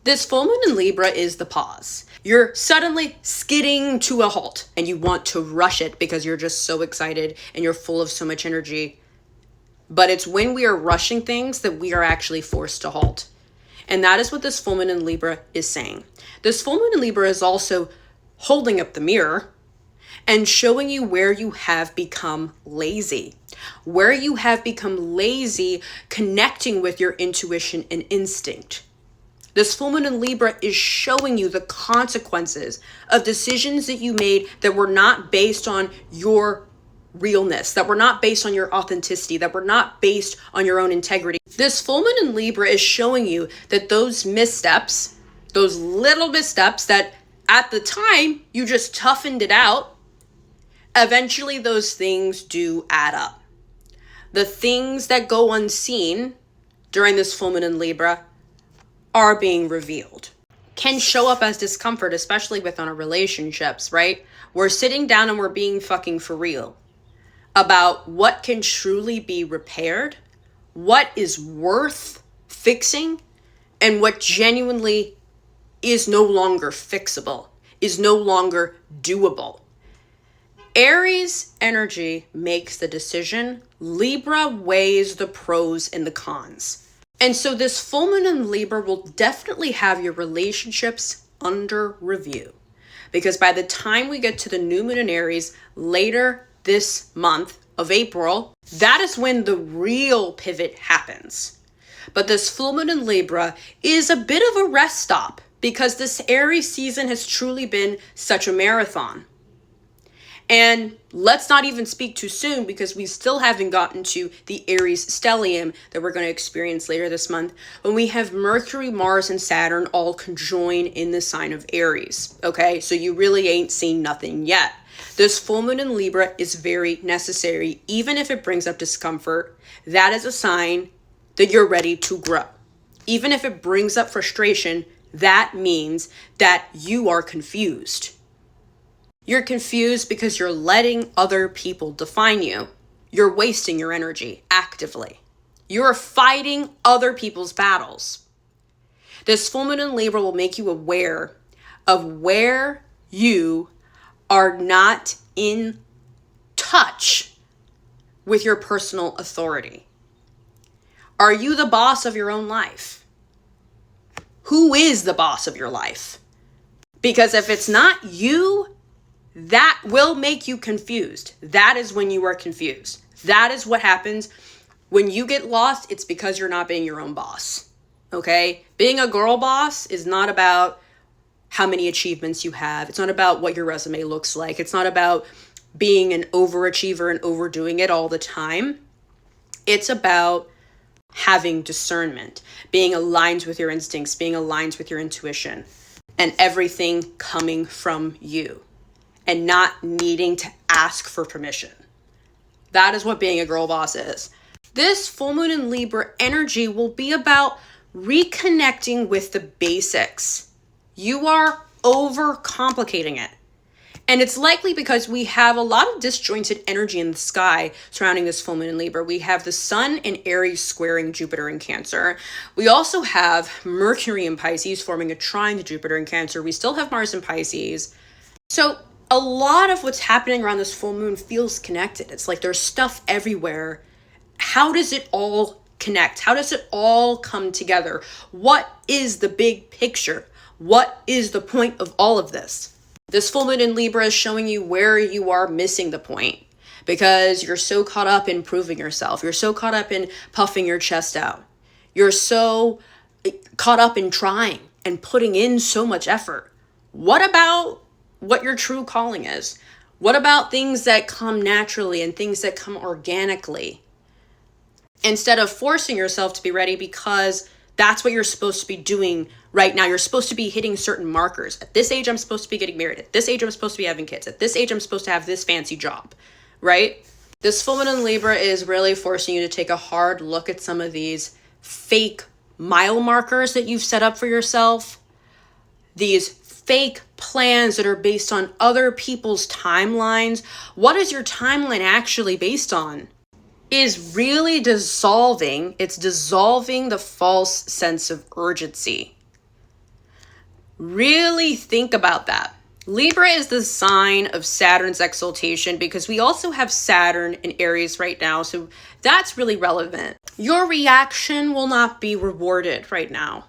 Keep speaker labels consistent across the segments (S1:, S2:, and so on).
S1: This full moon in Libra is the pause. You're suddenly skidding to a halt and you want to rush it because you're just so excited and you're full of so much energy. But it's when we are rushing things that we are actually forced to halt. And that is what this full moon in Libra is saying. This full moon in Libra is also holding up the mirror and showing you where you have become lazy. Where you have become lazy connecting with your intuition and instinct. This full moon in Libra is showing you the consequences of decisions that you made that were not based on your realness, that were not based on your authenticity, that were not based on your own integrity. This full moon in Libra is showing you that those missteps, those little missteps that at the time you just toughened it out, eventually those things do add up. The things that go unseen during this full moon in Libra are being revealed. Can show up as discomfort, especially within our relationships, right? We're sitting down and we're being fucking for real about what can truly be repaired, what is worth fixing, and what genuinely is no longer fixable, is no longer doable. Aries energy makes the decision. Libra weighs the pros and the cons. And so this full moon in Libra will definitely have your relationships under review. Because by the time we get to the new moon in Aries later this month of April, that is when the real pivot happens. But this full moon in Libra is a bit of a rest stop because this Aries season has truly been such a marathon. And let's not even speak too soon because we still haven't gotten to the Aries stellium that we're going to experience later this month when we have Mercury, Mars, and Saturn all conjoin in the sign of Aries. Okay, so you really ain't seen nothing yet. This full moon in Libra is very necessary. Even if it brings up discomfort, that is a sign that you're ready to grow. Even if it brings up frustration, that means that you are confused. You're confused because you're letting other people define you. You're wasting your energy actively. You're fighting other people's battles. This full moon in Libra will make you aware of where you are not in touch with your personal authority. Are you the boss of your own life? Who is the boss of your life? Because if it's not you, that will make you confused. That is when you are confused. That is what happens when you get lost. It's because you're not being your own boss. Okay? Being a girl boss is not about how many achievements you have. It's not about what your resume looks like. It's not about being an overachiever and overdoing it all the time. It's about having discernment, being aligned with your instincts, being aligned with your intuition, and everything coming from you. And not needing to ask for permission. That is what being a girl boss is. This full moon in Libra energy will be about reconnecting with the basics. You are overcomplicating it. And it's likely because we have a lot of disjointed energy in the sky surrounding this full moon in Libra. We have the sun in Aries squaring Jupiter in Cancer. We also have Mercury in Pisces forming a trine to Jupiter in Cancer. We still have Mars in Pisces. So a lot of what's happening around this full moon feels connected. It's like there's stuff everywhere. How does it all connect? How does it all come together? What is the big picture? What is the point of all of this? This full moon in Libra is showing you where you are missing the point because you're so caught up in proving yourself. You're so caught up in puffing your chest out. You're so caught up in trying and putting in so much effort. What about what your true calling is? What about things that come naturally and things that come organically? Instead of forcing yourself to be ready because that's what you're supposed to be doing right now. You're supposed to be hitting certain markers. At this age, I'm supposed to be getting married. At this age, I'm supposed to be having kids. At this age, I'm supposed to have this fancy job, right? This full moon in Libra is really forcing you to take a hard look at some of these fake mile markers that you've set up for yourself. These fake plans that are based on other people's timelines. What is your timeline actually based on? Is really dissolving. It's dissolving the false sense of urgency. Really think about that. Libra is the sign of Saturn's exaltation because we also have Saturn in Aries right now. So that's really relevant. Your reaction will not be rewarded right now.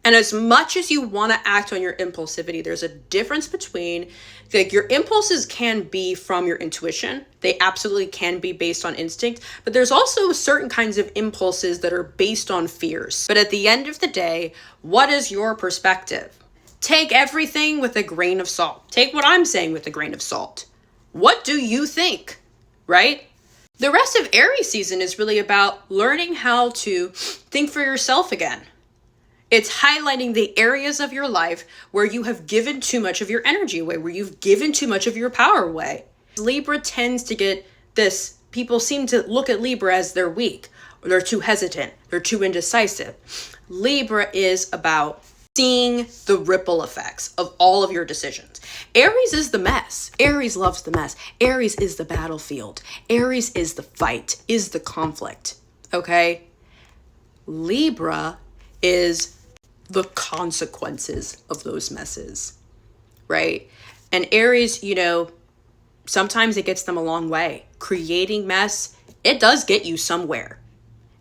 S1: And as much as you want to act on your impulsivity, there's a difference between, like, your impulses can be from your intuition. They absolutely can be based on instinct, but there's also certain kinds of impulses that are based on fears. But at the end of the day, what is your perspective? Take everything with a grain of salt. Take what I'm saying with a grain of salt. What do you think, right? The rest of Aries season is really about learning how to think for yourself again. It's highlighting the areas of your life where you have given too much of your energy away, where you've given too much of your power away. Libra tends to get this. People seem to look at Libra as they're weak, or they're too hesitant, they're too indecisive. Libra is about seeing the ripple effects of all of your decisions. Aries is the mess. Aries loves the mess. Aries is the battlefield. Aries is the fight, is the conflict. Okay? Libra is the consequences of those messes, right? And Aries, sometimes it gets them a long way. Creating mess, it does get you somewhere.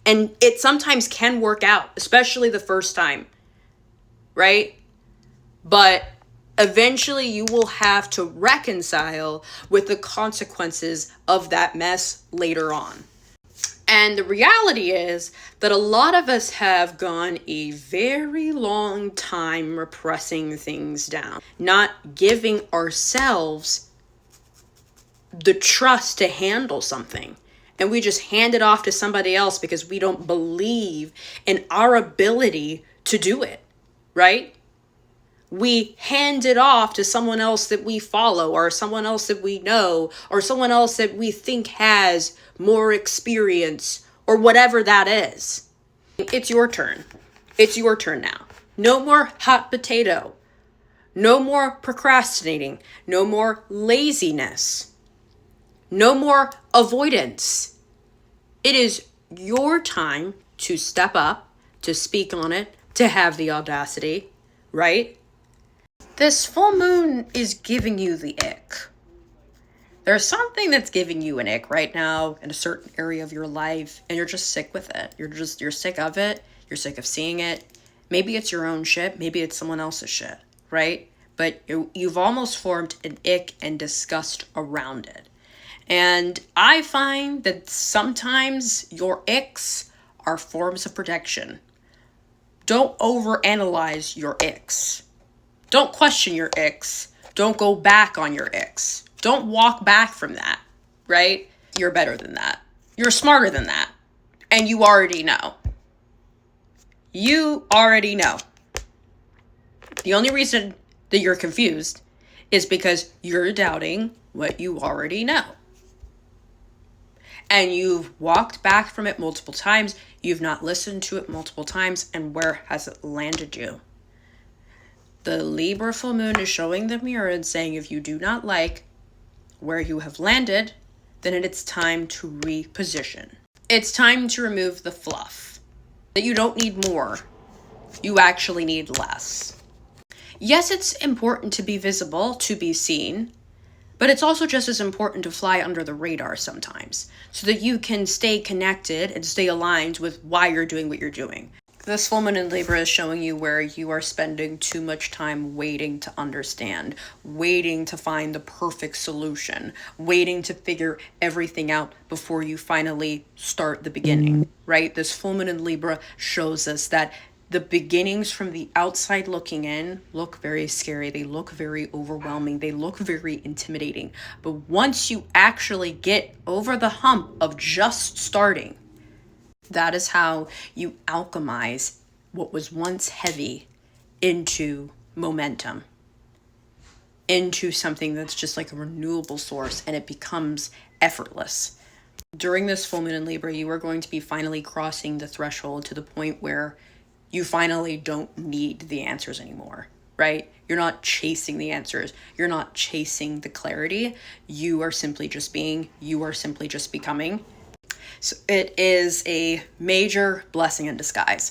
S1: And it sometimes can work out, especially the first time, right? But eventually you will have to reconcile with the consequences of that mess later on. And the reality is that a lot of us have gone a very long time repressing things down, not giving ourselves the trust to handle something. And we just hand it off to somebody else because we don't believe in our ability to do it, right? We hand it off to someone else that we follow, or someone else that we know, or someone else that we think has more experience, or whatever that is. It's your turn. It's your turn now. No more hot potato. No more procrastinating. No more laziness. No more avoidance. It is your time to step up, to speak on it, to have the audacity, right? This full moon is giving you the ick. There's something that's giving you an ick right now in a certain area of your life, and you're just sick with it. You're sick of it. You're sick of seeing it. Maybe it's your own shit. Maybe it's someone else's shit, right? But you've almost formed an ick and disgust around it. And I find that sometimes your icks are forms of protection. Don't overanalyze your icks. Don't question your icks. Don't go back on your icks. Don't walk back from that, right? You're better than that. You're smarter than that. And you already know. You already know. The only reason that you're confused is because you're doubting what you already know. And you've walked back from it multiple times. You've not listened to it multiple times. And where has it landed you? The Libra full moon is showing the mirror and saying, if you do not like where you have landed, then it's time to reposition. It's time to remove the fluff. That you don't need more. You actually need less. Yes, it's important to be visible, to be seen, but it's also just as important to fly under the radar sometimes, so that you can stay connected and stay aligned with why you're doing what you're doing. This full moon in Libra is showing you where you are spending too much time waiting to understand, waiting to find the perfect solution, waiting to figure everything out before you finally start the beginning, right? This full moon in Libra shows us that the beginnings from the outside looking in look very scary. They look very overwhelming. They look very intimidating. But once you actually get over the hump of just starting, that is how you alchemize what was once heavy into momentum, into something that's just like a renewable source, and it becomes effortless. During this full moon in Libra, you are going to be finally crossing the threshold to the point where you finally don't need the answers anymore, right? You're not chasing the answers. You're not chasing the clarity. You are simply just being. You are simply just becoming. So it is a major blessing in disguise.